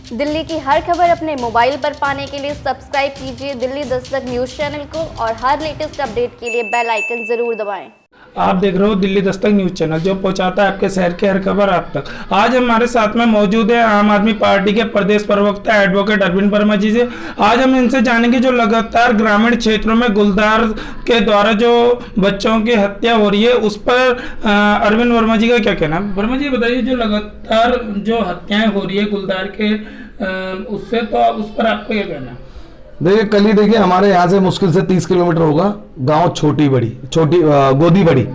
दिल्ली की हर खबर अपने मोबाइल पर पाने के लिए सब्सक्राइब कीजिए दिल्ली दस्तक न्यूज चैनल को और हर लेटेस्ट अपडेट के लिए बेल आइकन जरूर दबाएं। आप देख रहे हो दिल्ली दस्तक न्यूज चैनल, जो पहुंचाता है आपके शहर की हर खबर आप तक। आज हमारे साथ में मौजूद है आम आदमी पार्टी के प्रदेश प्रवक्ता एडवोकेट अरविंद वर्मा जी से। आज हम इनसे जानेंगे जो लगातार ग्रामीण क्षेत्रों में गुलदार के द्वारा जो बच्चों की हत्या हो रही है उस पर अरविंद वर्मा जी का क्या कहना है। वर्मा जी बताइए, जो लगातार जो हत्याएं हो रही है गुलदार के उससे, तो उस पर आपको क्या कहना है। देखिए, कल ही देखिए हमारे यहाँ से मुश्किल से 30 किलोमीटर होगा गांव छोटी गोदी बड़ी,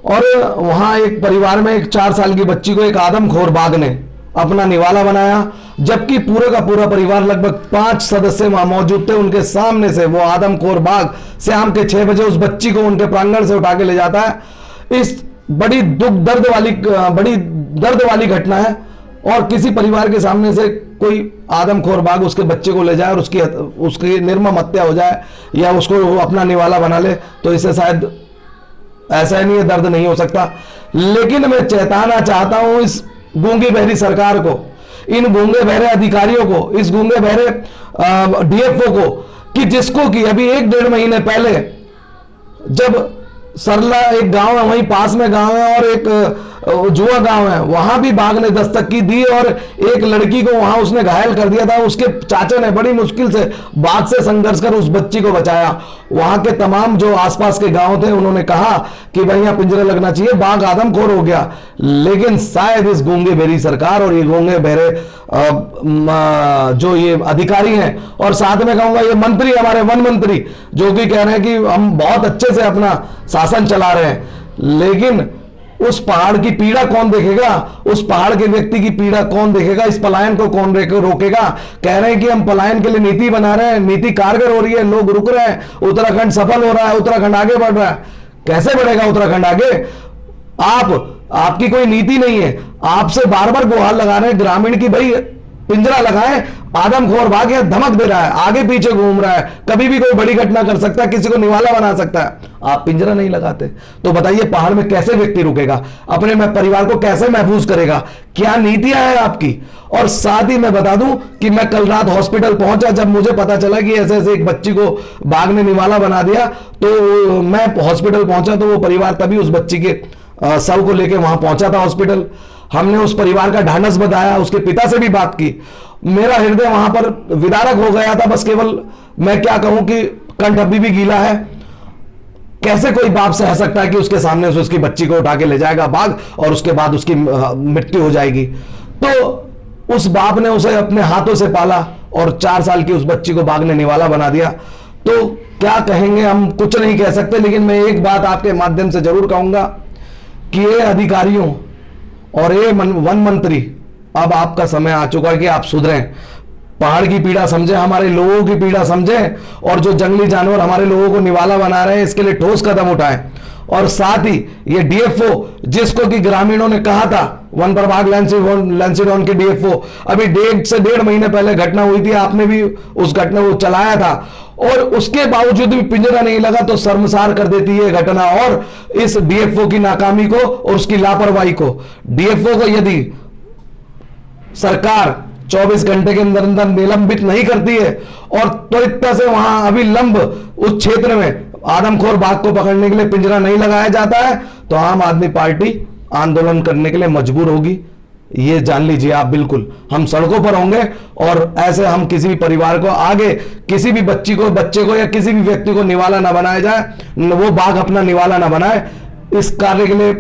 और वहाँ एक परिवार में एक 4 साल की बच्ची को एक आदमखोर बाघ ने अपना निवाला बनाया, जबकि पूरे का पूरा परिवार लगभग 5 सदस्य वहां मौजूद थे। उनके सामने से वो आदमखोर बाघ शाम के 6 बजे उस बच्ची को उनके प्रांगण से उठा के ले जाता है। इस बड़ी दर्द वाली घटना है, और किसी परिवार के सामने से कोई आदमखोर बाघ उसके बच्चे को ले जाए और उसकी निर्मम हत्या हो जाए या उसको अपना निवाला बना ले, तो इससे शायद ऐसा नहीं है, दर्द नहीं हो सकता। लेकिन मैं चेताना चाहता हूं इस गूंगी बहरी सरकार को, इन गूंगे बहरे अधिकारियों को, इस गूंगे बहरे डीएफओ को, कि जिसको कि अभी 1-1.5 महीने पहले जब सरला एक गांव है, वहीं पास में गांव है और एक जुआ गांव है, वहां भी बाघ ने दस्तक की दी और एक लड़की को वहां उसने घायल कर दिया था। उसके चाचा ने बड़ी मुश्किल से बाघ से संघर्ष कर उस बच्ची को बचाया। वहां के तमाम जो आसपास के गांव थे उन्होंने कहा कि भाई यहां पिंजरा लगना चाहिए, बाघ आदमखोर हो गया। लेकिन शायद इस गूंगे बहरी सरकार और ये गूंगे बहरे जो ये अधिकारी हैं, और साथ में कहूंगा ये मंत्री, हमारे वन मंत्री, जो कि कह रहे हैं कि हम बहुत अच्छे से अपना शासन चला रहे हैं, लेकिन उस पहाड़ की पीड़ा कौन देखेगा, उस पहाड़ के व्यक्ति की पीड़ा कौन देखेगा, इस पलायन को कौन रोकेगा। कह रहे हैं कि हम पलायन के लिए नीति बना रहे हैं, नीति कारगर हो रही है, लोग रुक रहे हैं, उत्तराखंड सफल हो रहा है, उत्तराखंड आगे बढ़ रहा है। कैसे बढ़ेगा उत्तराखंड आगे? आपकी कोई नीति नहीं है। आपसे बार बार गुहार लगा रहे हैं ग्रामीण की, भाई पिंजरा लगाएं, आदमखोर बाघ है, धमक दे रहा है, आगे पीछे घूम रहा है, कभी भी कोई बड़ी घटना कर सकता है, किसी को निवाला बना सकता है। आप पिंजरा नहीं लगाते तो बताइए पहाड़ में कैसे व्यक्ति रुकेगा, अपने परिवार को कैसे महफूज करेगा? क्या नीतियां हैं आपकी? और साथ ही मैं बता दूं कि मैं कल रात हॉस्पिटल पहुंचा, जब मुझे पता चला कि ऐसे ऐसे एक बच्ची को बाघ ने निवाला बना दिया, तो मैं हॉस्पिटल पहुंचा तो वो परिवार तभी उस बच्ची के शव को लेकर वहां पहुंचा था हॉस्पिटल। हमने उस परिवार का ढांढस बताया, उसके पिता से भी बात की। मेरा हृदय वहां पर विदारक हो गया था। बस केवल मैं क्या कहूं कि कंठ अभी भी गीला है। कैसे कोई बाप सह सकता है कि उसके सामने से उसकी बच्ची को उठा के ले जाएगा बाघ और उसके बाद उसकी मृत्यु हो जाएगी? तो उस बाप ने उसे अपने हाथों से पाला और 4 साल की उस बच्ची को बाघ ने निवाला बना दिया। तो क्या कहेंगे, हम कुछ नहीं कह सकते। लेकिन मैं एक बात आपके माध्यम से जरूर कहूंगा कि ये अधिकारियों और ये वन मंत्री, अब आपका समय आ चुका है कि आप सुधरें, पहाड़ की पीड़ा समझें, हमारे लोगों की पीड़ा समझें, और जो जंगली जानवर हमारे लोगों को निवाला बना रहे हैं इसके लिए ठोस कदम उठाएं। और साथ ही ये डीएफओ, जिसको कि ग्रामीणों ने कहा था, वन प्रभाग लैंसीडॉन के डीएफओ, अभी 1.5 से 1.5 महीने पहले घटना हुई थी, आपने भी उस घटना को चलाया था, और उसके बावजूद भी पिंजरा नहीं लगा, तो शर्मसार कर देती है घटना और इस डीएफओ की नाकामी को और उसकी लापरवाही को। डीएफओ को यदि सरकार 24 घंटे के अंदर अंदर निलंबित नहीं करती है और त्वरित से वहां अविलंब उस क्षेत्र में आदमखोर बाघ को पकड़ने के लिए पिंजरा नहीं लगाया जाता है, तो आम आदमी पार्टी आंदोलन करने के लिए मजबूर होगी। ये जान लीजिए आप, बिल्कुल हम सड़कों पर होंगे, और ऐसे हम किसी भी परिवार को आगे, किसी भी बच्चे को या किसी भी व्यक्ति को निवाला ना बनाया जाए, वो बाघ अपना निवाला ना बनाए। इस कार्य के लिए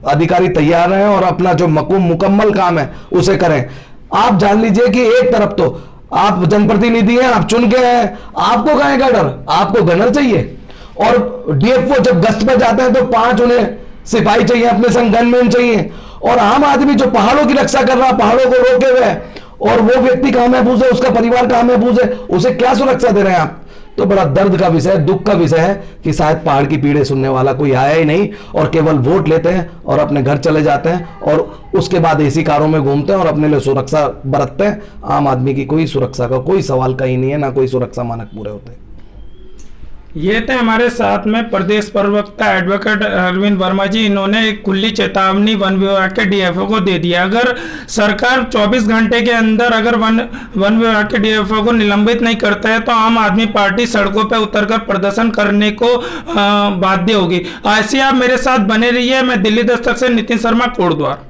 अधिकारी तैयार हैं और अपना जो मुकम्मल काम है उसे करें। आप जान लीजिए कि एक तरफ तो आप जनप्रतिनिधि हैं, आप चुन के हैं, आपको काहे का डर? आपको गनर चाहिए। और डीएफओ जब गश्त पर जाते हैं तो 5 उन्हें सिपाही चाहिए, अपने संग गनमैन चाहिए, और आम आदमी जो पहाड़ों की रक्षा कर रहा है, पहाड़ों को रोके हुए है, और वो व्यक्ति कहां महफूज है, उसका परिवार कहां महफूज है, उसे क्या सुरक्षा दे रहे हैं आप? तो बड़ा दर्द का विषय, दुख का विषय है कि शायद पहाड़ की पीड़े सुनने वाला कोई आया ही नहीं, और केवल वोट लेते हैं और अपने घर चले जाते हैं, और उसके बाद एसी कारों में घूमते हैं और अपने लिए सुरक्षा बरतते हैं। आम आदमी की कोई सुरक्षा का कोई सवाल कहीं नहीं है, ना कोई सुरक्षा मानक पूरे होते हैं। ये थे हमारे साथ में प्रदेश प्रवक्ता एडवोकेट अरविंद वर्मा जी। इन्होंने एक खुली चेतावनी वन विभाग के डीएफओ को दे दिया। अगर सरकार 24 घंटे के अंदर अगर वन विभाग के डीएफओ को निलंबित नहीं करता है तो आम आदमी पार्टी सड़कों पर उतरकर प्रदर्शन करने को बाध्य होगी। ऐसे आप मेरे साथ बने रहिए। मैं दिल्ली दस्तक से नितिन शर्मा, कोटद्वार।